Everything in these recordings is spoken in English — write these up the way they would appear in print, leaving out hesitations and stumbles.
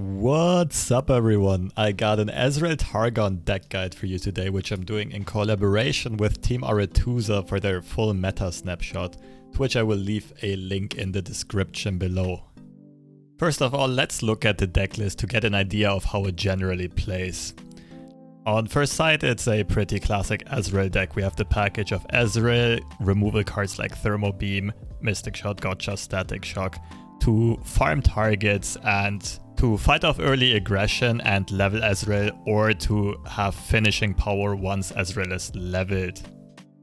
What's up everyone? I got an Ez Vi Targon deck guide for you today, which I'm doing in collaboration with Team Aretusa for their full meta snapshot, to which I will leave a link in the description below. First of all, let's look at the deck list to get an idea of how it generally plays. On first sight, it's a pretty classic Ezreal deck. We have the package of Ezreal, removal cards like Thermo Beam, Mystic Shot, Gotcha, Static Shock, to farm targets and to fight off early aggression and level Ezreal, or to have finishing power once Ezreal is leveled.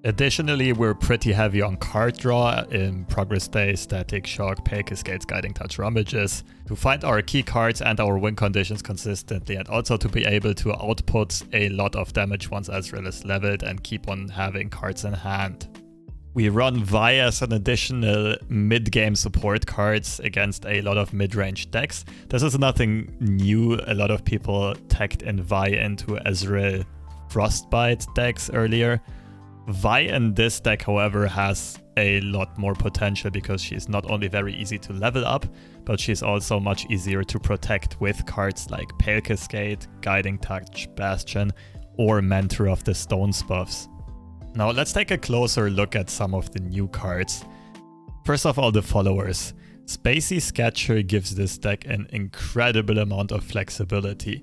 Additionally, we're pretty heavy on card draw in Progress Day, Static Shock, Pale Cascades, Guiding Touch, Rummages, to find our key cards and our win conditions consistently, and also to be able to output a lot of damage once Ezreal is leveled and keep on having cards in hand. We run Vi as an additional mid-game support cards against a lot of mid-range decks. This is nothing new. A lot of people tagged in Vi into Ezreal Frostbite decks earlier. Vi in this deck, however, has a lot more potential because she's not only very easy to level up, but she's also much easier to protect with cards like Pale Cascade, Guiding Touch, Bastion, or Mentor of the Stones buffs. Now let's take a closer look at some of the new cards. First of all, the followers. Spacey Sketcher gives this deck an incredible amount of flexibility.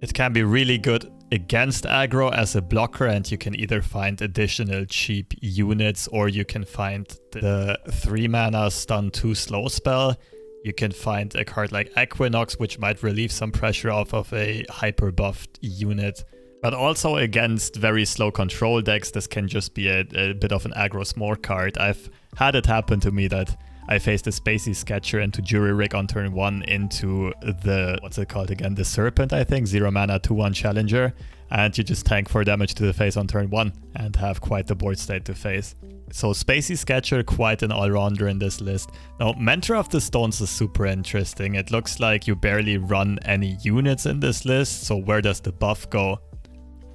It can be really good against aggro as a blocker, and you can either find additional cheap units, or you can find the 3 mana stun 2 slow spell. You can find a card like Equinox, which might relieve some pressure off of a hyper buffed unit. But also against very slow control decks, this can just be a bit of an aggro smart card. I've had it happen to me that I faced a Spacey Sketcher into Jury Rig on turn 1 into the, what's it called again, the Serpent, I think, 0 mana 2/1 Challenger, and you just tank 4 damage to the face on turn 1 and have quite the board state to face. So Spacey Sketcher, quite an all-rounder in this list. Now, Mentor of the Stones is super interesting. It looks like you barely run any units in this list, so where does the buff go?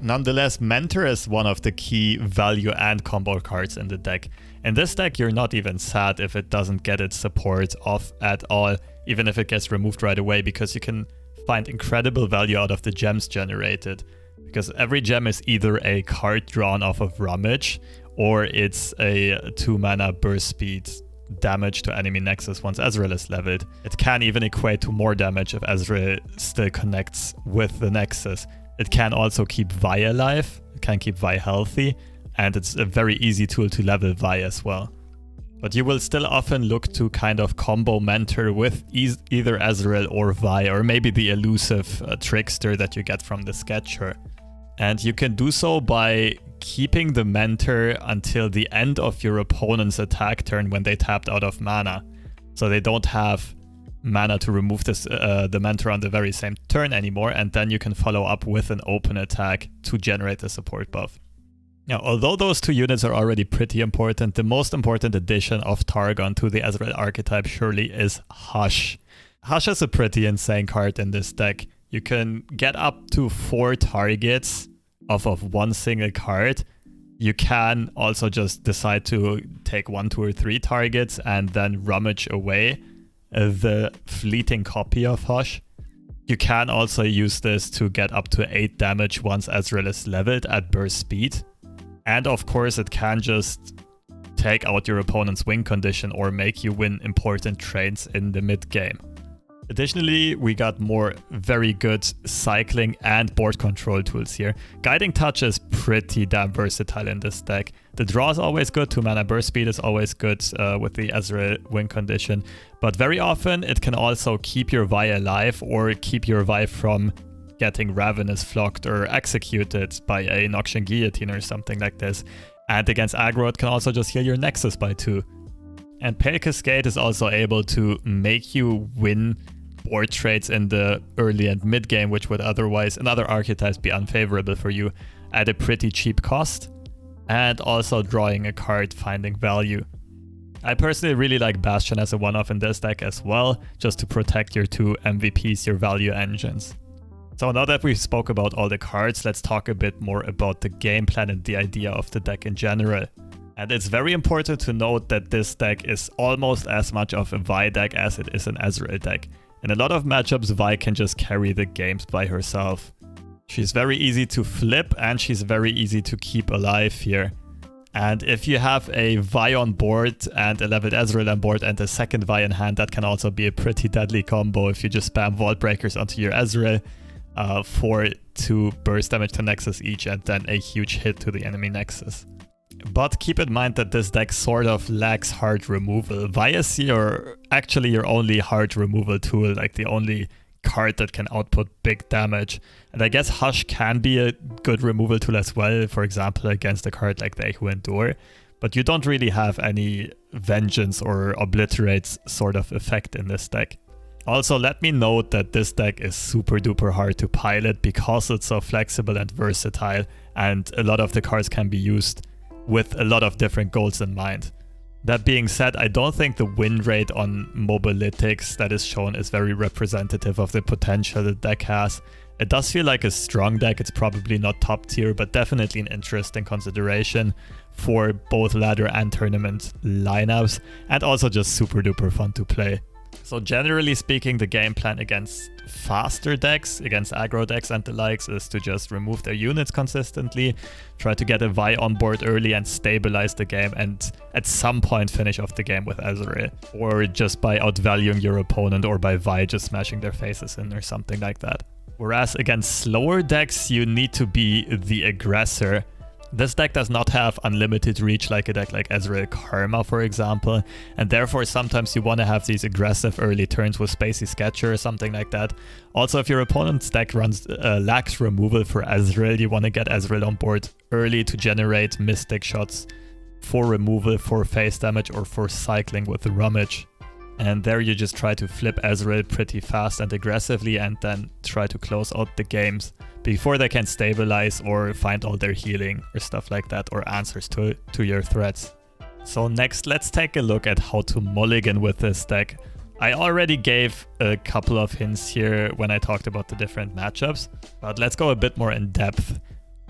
Nonetheless, Mentor is one of the key value and combo cards in the deck. In this deck, you're not even sad if it doesn't get its support off at all, even if it gets removed right away, because you can find incredible value out of the gems generated. Because every gem is either a card drawn off of Rummage, or it's a 2 mana burst speed damage to enemy nexus once Ezreal is leveled. It can even equate to more damage if Ezreal still connects with the nexus. It can also keep Vi alive, it can keep Vi healthy, and it's a very easy tool to level Vi as well. But you will still often look to kind of combo Mentor with either Ezreal or Vi, or maybe the elusive Trickster that you get from the Sketcher. And you can do so by keeping the Mentor until the end of your opponent's attack turn when they tapped out of mana. So they don't have mana to remove this the Mentor on the very same turn anymore, and then you can follow up with an open attack to generate the support buff. Now, although those 2 units are already pretty important, the most important addition of Targon to the Ezreal archetype surely is Hush. Hush is a pretty insane card in this deck. You can get up to 4 targets off of 1 single card. You can also just decide to take 1, 2, or 3 targets and then rummage away the fleeting copy of Hush. You can also use this to get up to 8 damage once Ezreal is leveled at burst speed. And of course, it can just take out your opponent's win condition or make you win important trades in the mid game. Additionally, we got more very good cycling and board control tools here. Guiding Touch is pretty damn versatile in this deck. The draw is always good, 2 mana burst speed is always good with the Ezreal win condition, but very often it can also keep your Vi alive or keep your Vi from getting Ravenous Flocked or executed by a Noxian Guillotine or something like this. And against aggro, it can also just heal your Nexus by 2. And Pale Cascade is also able to make you win board trades in the early and mid game, which would otherwise in other archetypes be unfavorable for you, at a pretty cheap cost, and also drawing a card, finding value. I personally really like Bastion as a one-off in this deck as well, just to protect your 2 MVPs, your value engines. So now that we spoke about all the cards, let's talk a bit more about the game plan and the idea of the deck in general. And it's very important to note that this deck is almost as much of a Vi deck as it is an Ezreal deck. In a lot of matchups, Vi can just carry the games by herself. She's very easy to flip and she's very easy to keep alive here. And if you have a Vi on board and a leveled Ezreal on board and a second Vi in hand, that can also be a pretty deadly combo if you just spam Vault Breakers onto your Ezreal for 2 burst damage to Nexus each and then a huge hit to the enemy Nexus. But keep in mind that this deck sort of lacks hard removal. Vi is actually your only hard removal tool, like the only card that can output big damage. And I guess Hush can be a good removal tool as well, for example against a card like They Who Endure, but you don't really have any Vengeance or Obliterates sort of effect in this deck. Also, let me note that this deck is super duper hard to pilot because it's so flexible and versatile, and a lot of the cards can be used with a lot of different goals in mind. That being said, I don't think the win rate on Mobalytics that is shown is very representative of the potential the deck has. It does feel like a strong deck. It's probably not top tier, but definitely an interesting consideration for both ladder and tournament lineups, and also just super duper fun to play. So generally speaking, the game plan against faster decks, against aggro decks and the likes, is to just remove their units consistently, try to get a Vi on board early and stabilize the game, and at some point finish off the game with Ezreal, or just by outvaluing your opponent, or by Vi just smashing their faces in or something like that. Whereas against slower decks, you need to be the aggressor. This deck does not have unlimited reach like a deck like Ezreal Karma, for example, and therefore sometimes you want to have these aggressive early turns with Spacey Sketcher or something like that. Also, if your opponent's deck lacks removal for Ezreal, you want to get Ezreal on board early to generate Mystic shots for removal, for face damage, or for cycling with the Rummage. And there you just try to flip Ezreal pretty fast and aggressively and then try to close out the games before they can stabilize or find all their healing or stuff like that, or answers to your threats. So next, let's take a look at how to mulligan with this deck. I already gave a couple of hints here when I talked about the different matchups, but let's go a bit more in depth.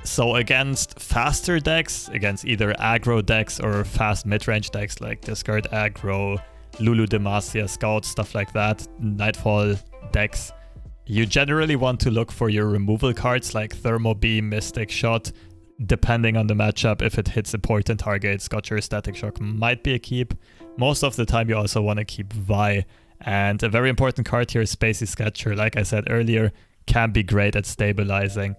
So against faster decks, against either aggro decks or fast mid-range decks like Discard Aggro, Lulu Demacia, Scout, stuff like that, Nightfall decks, you generally want to look for your removal cards like Thermo Beam, Mystic Shot. Depending on the matchup, if it hits important targets, Scotcher, Static Shock might be a keep. Most of the time you also want to keep Vi. And a very important card here is Spacey Sketcher. Like I said earlier, can be great at stabilizing.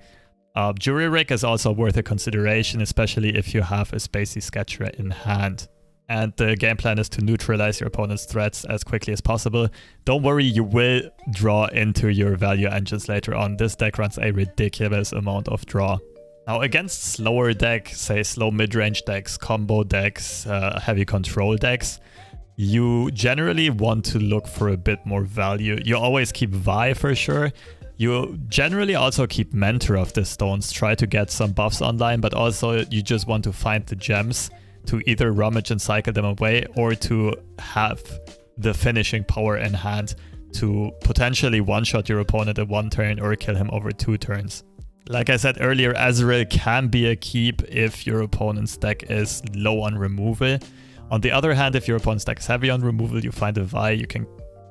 Jury Rig is also worth a consideration, especially if you have a Spacey Sketcher in hand. And the game plan is to neutralize your opponent's threats as quickly as possible. Don't worry, you will draw into your value engines later on. This deck runs a ridiculous amount of draw. Now against slower decks, say slow mid-range decks, combo decks, heavy control decks, you generally want to look for a bit more value. You always keep Vi for sure. You generally also keep Mentor of the Stones, try to get some buffs online, but also you just want to find the gems to either rummage and cycle them away, or to have the finishing power in hand to potentially one-shot your opponent in 1 turn or kill him over 2 turns. Like I said earlier, Ezreal can be a keep if your opponent's deck is low on removal. On the other hand, if your opponent's deck is heavy on removal, you find a Vi, you can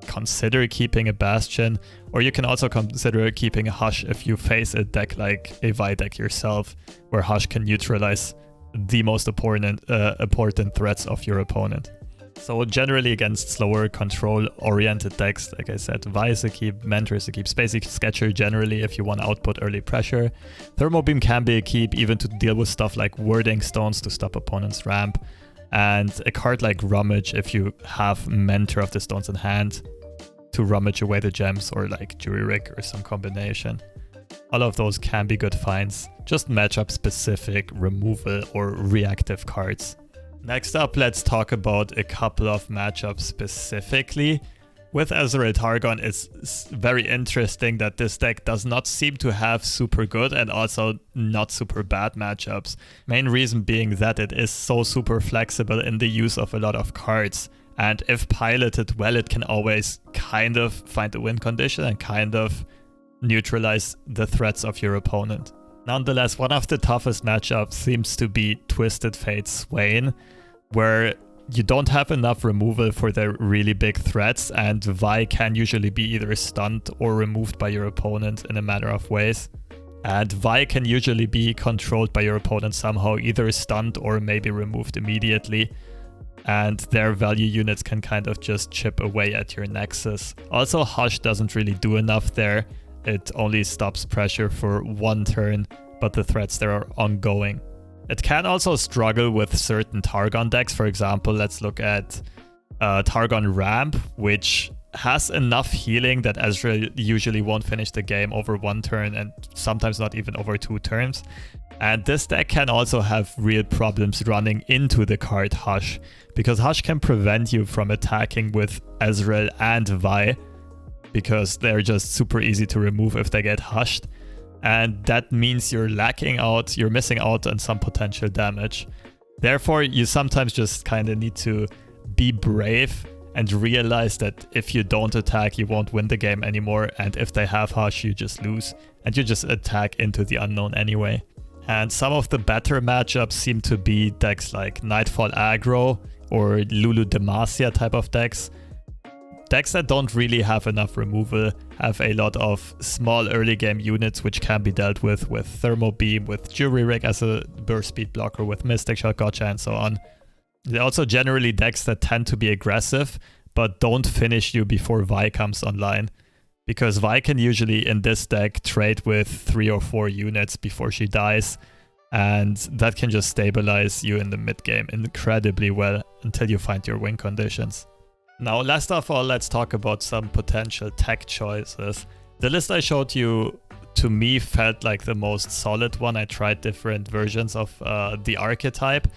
consider keeping a Bastion, or you can also consider keeping a Hush if you face a deck like a Vi deck yourself, where Hush can neutralize the most important threats of your opponent. So generally against slower control-oriented decks, like I said, Vi is a keep, Mentor is a keep, Spacey Sketcher generally if you want to output early pressure. Thermo Beam can be a keep even to deal with stuff like Wording Stones to stop opponent's ramp. And a card like Rummage if you have Mentor of the Stones in hand to rummage away the gems, or like Jury Rig or some combination. All of those can be good finds, just matchup specific removal or reactive cards. Next up, let's talk about a couple of matchups specifically. With Ezreal Targon, it's very interesting that this deck does not seem to have super good and also not super bad matchups. Main reason being that it is so super flexible in the use of a lot of cards. And if piloted well, it can always kind of find a win condition and kind of neutralize the threats of your opponent. Nonetheless, one of the toughest matchups seems to be Twisted Fate Swain, where you don't have enough removal for the really big threats, and Vi can usually be either stunned or removed by your opponent in a matter of ways. And Vi can usually be controlled by your opponent somehow, either stunned or maybe removed immediately. And their value units can kind of just chip away at your Nexus. Also, Hush doesn't really do enough there. It only stops pressure for 1 turn, but the threats there are ongoing. It can also struggle with certain Targon decks. For example, let's look at Targon Ramp, which has enough healing that Ezreal usually won't finish the game over 1 turn and sometimes not even over 2 turns. And this deck can also have real problems running into the card Hush, because Hush can prevent you from attacking with Ezreal and Vi, because they're just super easy to remove if they get hushed. And that means you're missing out on some potential damage. Therefore, you sometimes just kind of need to be brave and realize that if you don't attack, you won't win the game anymore. And if they have Hush, you just lose. And you just attack into the unknown anyway. And some of the better matchups seem to be decks like Nightfall Aggro or Lulu Demacia type of decks. Decks that don't really have enough removal have a lot of small early game units which can be dealt with Thermo Beam, with Jury Rig as a burst speed blocker, with Mystic Shot, Gotcha, and so on. They're also generally decks that tend to be aggressive, but don't finish you before Vi comes online. Because Vi can usually, in this deck, trade with 3 or 4 units before she dies, and that can just stabilize you in the mid game incredibly well until you find your win conditions. Now, last of all, let's talk about some potential tech choices. The list I showed you, to me, felt like the most solid one. I tried different versions of the archetype,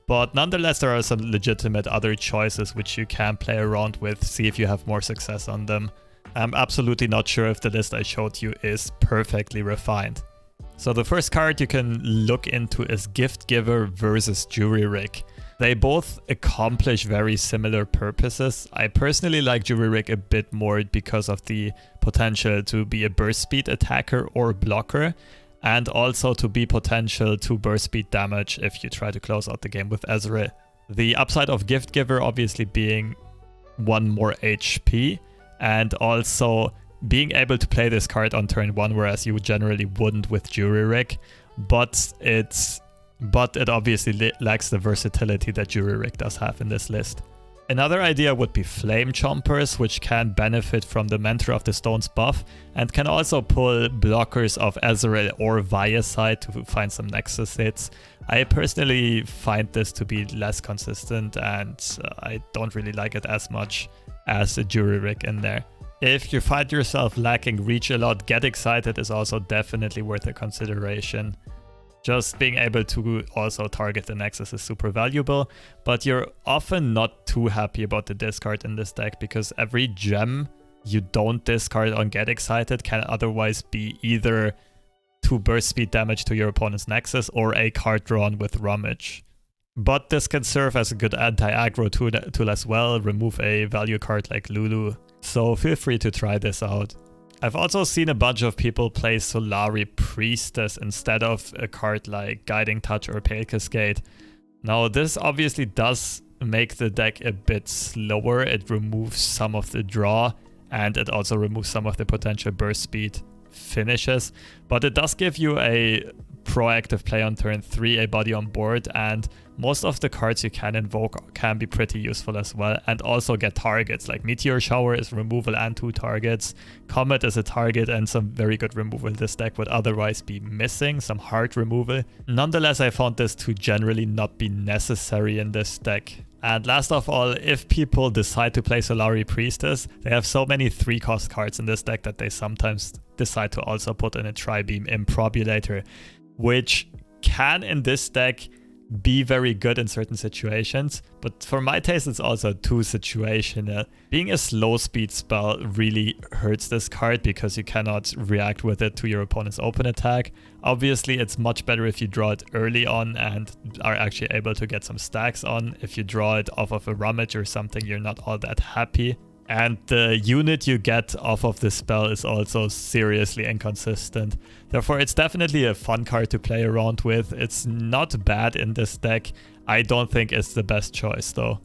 but nonetheless, there are some legitimate other choices which you can play around with, see if you have more success on them. I'm absolutely not sure if the list I showed you is perfectly refined. So the first card you can look into is Gift Giver versus Jury Rig. They both accomplish very similar purposes. I personally like Jury Rig a bit more because of the potential to be a burst speed attacker or blocker, and also to be potential to burst speed damage if you try to close out the game with Ezreal. The upside of Gift Giver obviously being 1 more HP, and also being able to play this card on turn 1, whereas you generally wouldn't with Jury Rig, but it obviously lacks the versatility that Jury Rig does have in this list. Another idea would be Flame Chompers, which can benefit from the Mentor of the Stones buff, and can also pull blockers of Ezreal or Vi aside to find some Nexus hits. I personally find this to be less consistent, and I don't really like it as much as a Jury Rig in there. If you find yourself lacking reach a lot, Get Excited is also definitely worth a consideration. Just being able to also target the Nexus is super valuable, but you're often not too happy about the discard in this deck, because every gem you don't discard on Get Excited can otherwise be either 2 burst speed damage to your opponent's Nexus or a card drawn with Rummage. But this can serve as a good anti-aggro tool as well, remove a value card like Lulu, so feel free to try this out. I've also seen a bunch of people play Solari Priestess instead of a card like Guiding Touch or Pale Cascade. Now, this obviously does make the deck a bit slower. It removes some of the draw, and it also removes some of the potential burst speed finishes, but it does give you a proactive play on turn 3, a body on board, and most of the cards you can invoke can be pretty useful as well, and also get targets. Like Meteor Shower is removal and 2 targets, Comet is a target and some very good removal this deck would otherwise be missing, some hard removal. Nonetheless, I found this to generally not be necessary in this deck. And last of all, if people decide to play Solari Priestess, they have so many 3-cost cards in this deck that they sometimes decide to also put in a Tri-Beam Improbulator, which can in this deck be very good in certain situations, but for my taste it's also too situational. Being a slow speed spell really hurts this card because you cannot react with it to your opponent's open attack. Obviously it's much better if you draw it early on and are actually able to get some stacks on. If you draw it off of a Rummage or something, you're not all that happy. And the unit you get off of this spell is also seriously inconsistent. Therefore, it's definitely a fun card to play around with. It's not bad in this deck. I don't think it's the best choice though.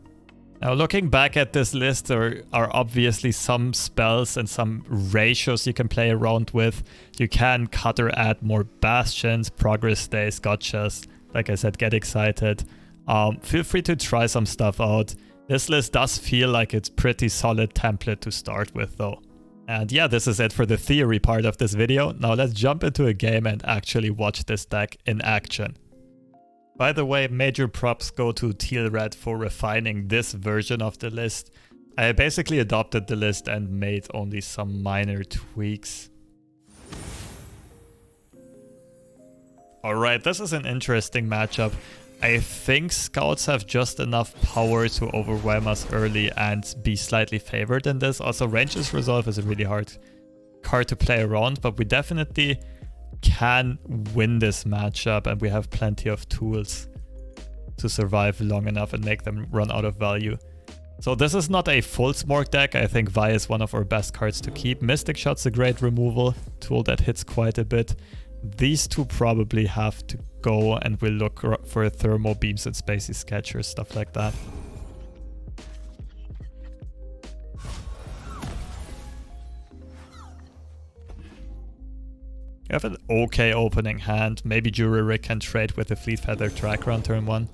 Now looking back at this list, there are obviously some spells and some ratios you can play around with. You can cut or add more bastions, progress days, gotchas. Like I said, get excited. Feel free to try some stuff out. This list does feel like it's pretty solid template to start with though. And yeah, this is it for the theory part of this video. Now let's jump into a game and actually watch this deck in action. By the way, major props go to Teal Red for refining this version of the list. I basically adopted the list and made only some minor tweaks. Alright, this is an interesting matchup. I think scouts have just enough power to overwhelm us early and be slightly favored in this. Also, Ranger's Resolve is a really hard card to play around, but we definitely can win this matchup and we have plenty of tools to survive long enough and make them run out of value. So this is not a full smoke deck. I think Vi is one of our best cards to keep. Mystic Shot's a great removal tool that hits quite a bit. These two probably have to go and we'll look for thermal beams and spacey sketchers, stuff like that. You have an okay opening hand. Maybe Jury Rig can trade with the Fleet Feather Tracker on turn 1.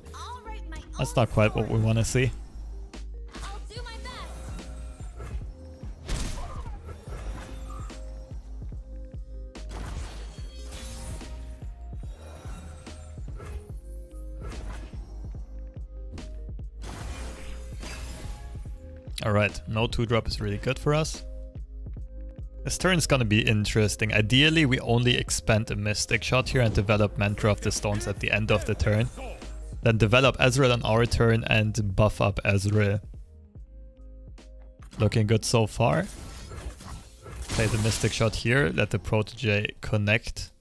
That's not quite what we want to see. Alright, no 2-drop is really good for us. This turn is gonna be interesting. Ideally, we only expend a Mystic Shot here and develop Mentor of the Stones at the end of the turn. Then develop Ezreal on our turn and buff up Ezreal. Looking good so far. Play the Mystic Shot here, let the Protege connect.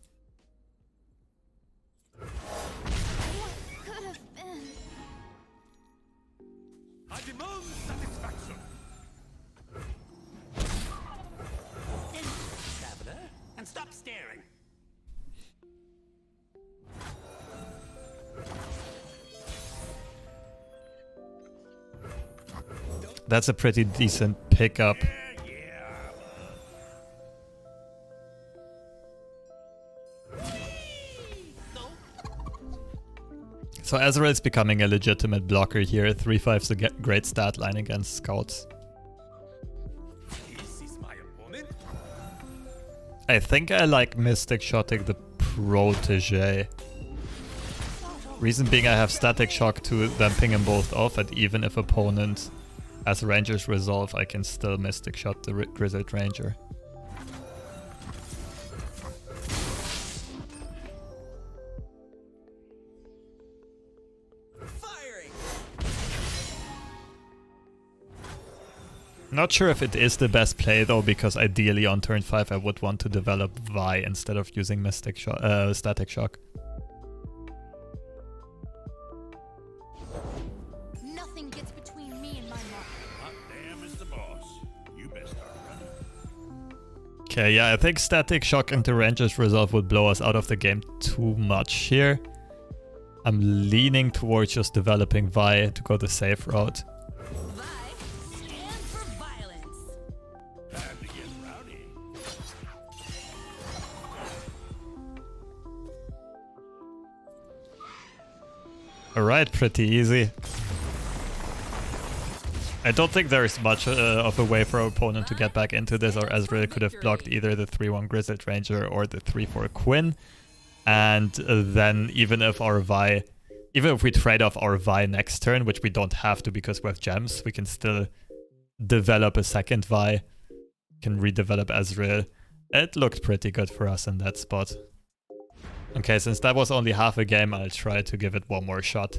That's a pretty decent pickup. So Ezreal is becoming a legitimate blocker here. 3/5's a great stat line against scouts. I think I like Mystic Shotting the Protege. Reason being I have Static Shock to then ping them both off, and even if opponent has Ranger's Resolve, I can still Mystic Shot the Grizzled Ranger. Firing. Not sure if it is the best play though, because ideally on turn 5 I would want to develop Vi instead of using Mystic Shot, Static Shock. Okay, yeah, I think Static Shock into Ranger's Resolve would blow us out of the game too much here. I'm leaning towards just developing Vi to go the safe route. Vi, stand for violence. Time to get rowdy. Alright, pretty easy. I don't think there's much of a way for our opponent to get back into this, or Ezreal could have blocked either the 3-1 Grizzled Ranger or the 3-4 Quinn. And then even if we trade off our Vi next turn, which we don't have to because we have gems, we can still develop a second Vi, can redevelop Ezreal. It looked pretty good for us in that spot. Okay, since that was only half a game, I'll try to give it one more shot.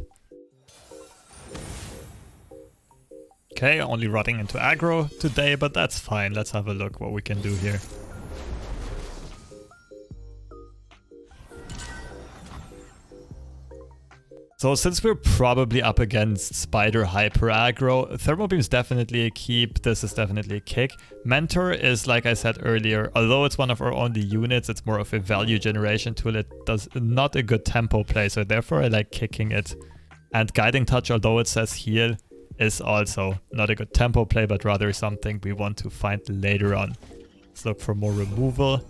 Okay, only running into aggro today, but that's fine. Let's have a look what we can do here. So since we're probably up against Spider Hyper Aggro, Thermal Beam's definitely a keep, this is definitely a kick. Mentor is, like I said earlier, although it's one of our only units, it's more of a value generation tool. It does not a good tempo play, so therefore I like kicking it. And Guiding Touch, although it says heal, is also not a good tempo play, but rather something we want to find later on. Let's look for more removal.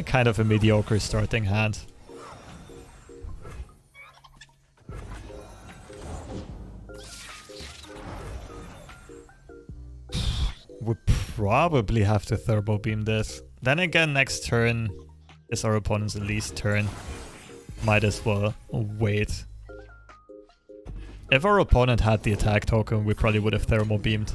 Kind of a mediocre starting hand. We probably have to Turbo Beam this. Then again, next turn is our opponent's Elise turn. Might as well wait. If our opponent had the attack token, we probably would have Thermal Beamed.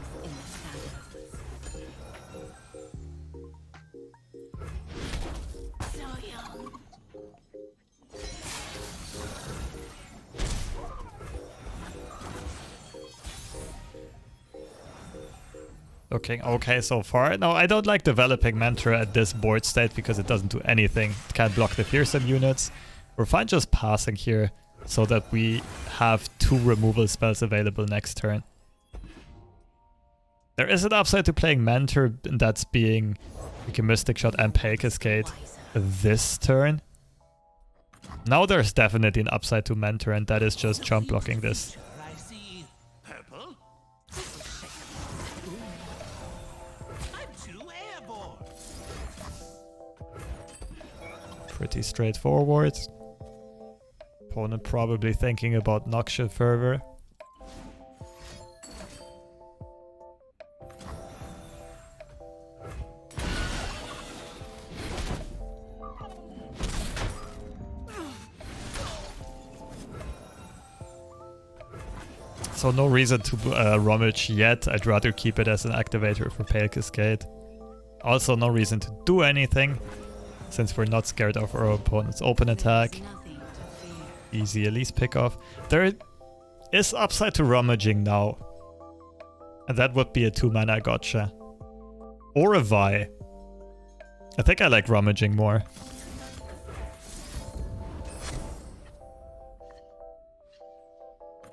Looking okay so far. No, I don't like developing Mentor at this board state because it doesn't do anything. It can't block the fearsome units. We're fine just passing here so that we have 2 removal spells available next turn. There is an upside to playing Mentor, and that's being we can Mystic Shot and Pale Cascade this turn. Now there's definitely an upside to Mentor, and that is just jump blocking this. Pretty straightforward. Opponent probably thinking about Noxious Fervor. So no reason to rummage yet. I'd rather keep it as an activator for Pale Cascade. Also no reason to do anything, since we're not scared of our opponent's open attack. Easy Elise pickoff. There is upside to rummaging now. And that would be a 2-mana gotcha. Or a Vi. I think I like rummaging more.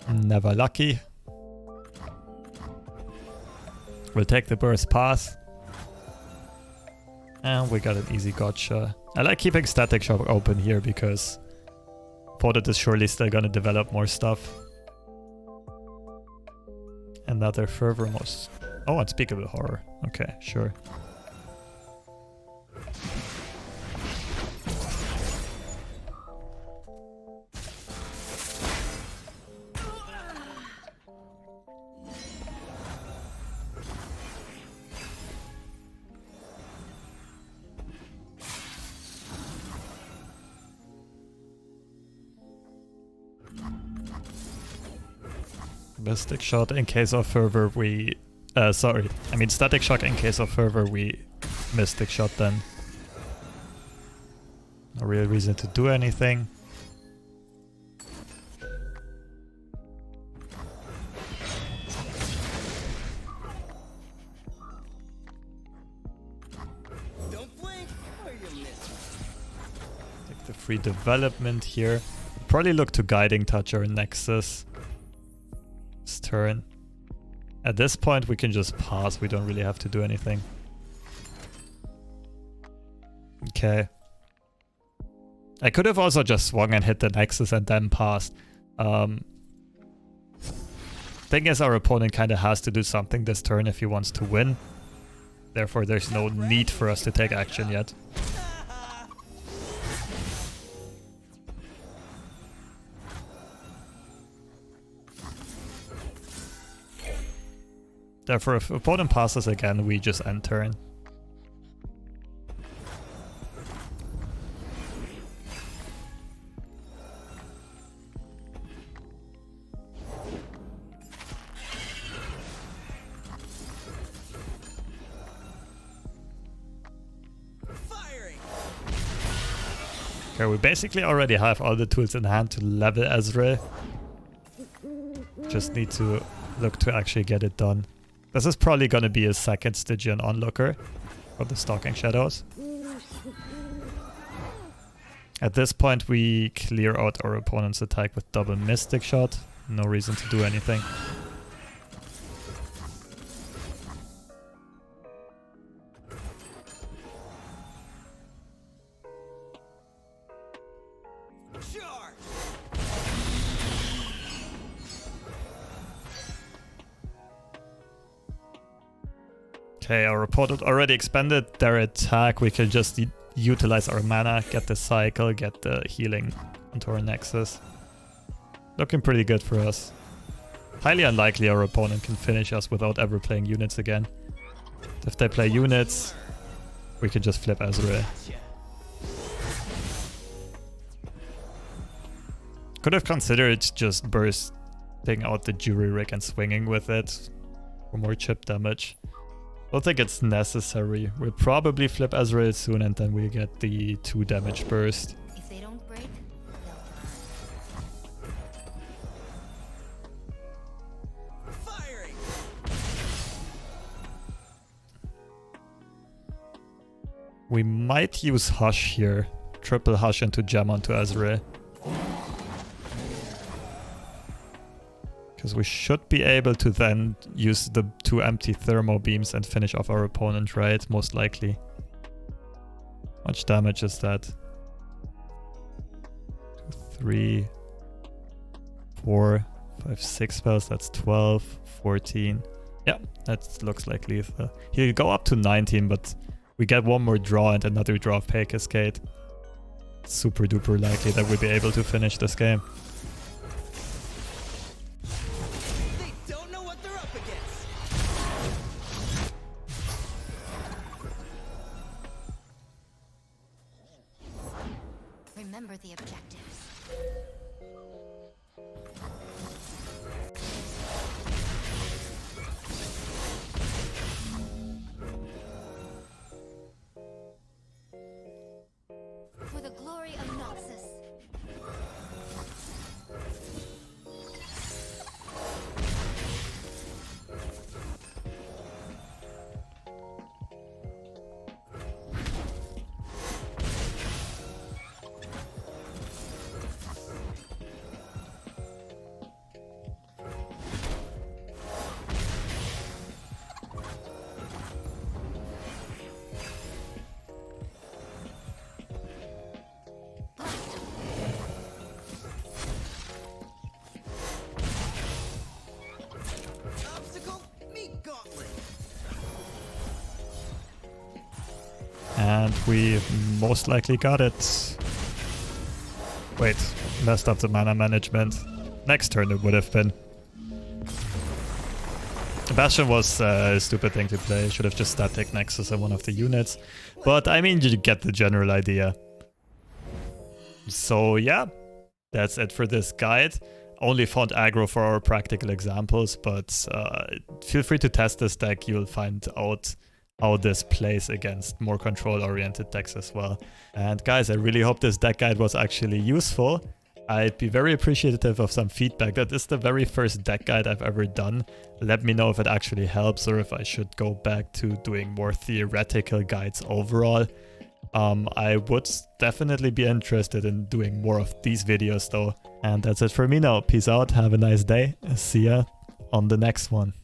Never lucky. We'll take the burst pass. And we got an easy gotcha. I like keeping Static Shock open here because opponent is surely still gonna develop more stuff. Another Fervor most. Oh, Unspeakable Horror. Okay, sure. Mystic Shot in case of Fervor we... Static Shock in case of Fervor we Mystic Shot then. No real reason to do anything. Don't blink or you miss. Take the free development here. Probably look to Guiding Touch or Nexus. This turn. At this point we can just pass, we don't really have to do anything. Okay. I could have also just swung and hit the Nexus and then passed. Thing is, our opponent kind of has to do something this turn if he wants to win. Therefore there's no need for us to take action yet. Therefore, if opponent passes again, we just end turn. Firing. Okay, we basically already have all the tools in hand to level Ezreal. Just need to look to actually get it done. This is probably going to be a second Stygian onlooker for the Stalking Shadows. At this point we clear out our opponent's attack with double Mystic Shot. No reason to do anything. Okay, our opponent already expanded their attack. We can just utilize our mana, get the cycle, get the healing onto our Nexus. Looking pretty good for us. Highly unlikely our opponent can finish us without ever playing units again. If they play units, we can just flip Ezreal. Could have considered just bursting out the jury rig and swinging with it for more chip damage. Don't think it's necessary. We'll probably flip Ezreal soon and then we get the 2 damage burst. If they don't break, they'll Firing. We might use Hush here. Triple Hush into Gem onto Ezreal. Because we should be able to then use the 2 empty thermo beams and finish off our opponent, right? Most likely. Much damage is that? 2, 3, 4, 5, 6 spells. That's 12, 14. Yeah, that looks like lethal. He'll go up to 19, but we get one more draw and another draw of Pay Cascade. Super duper likely that we'll be able to finish this game. remember the objectives. For the glory of Noxus. And we most likely got it. Wait, messed up the mana management. Next turn it would have been. Bastion was a stupid thing to play. Should have just static Nexus in one of the units. But I mean, you get the general idea. So yeah, that's it for this guide. Only found aggro for our practical examples, but feel free to test this deck. You'll find out how this plays against more control-oriented decks as well. And guys, I really hope this deck guide was actually useful. I'd be very appreciative of some feedback. That is the very first deck guide I've ever done. Let me know if it actually helps or if I should go back to doing more theoretical guides overall. I would definitely be interested in doing more of these videos though. And that's it for me now. Peace out, have a nice day. See ya on the next one.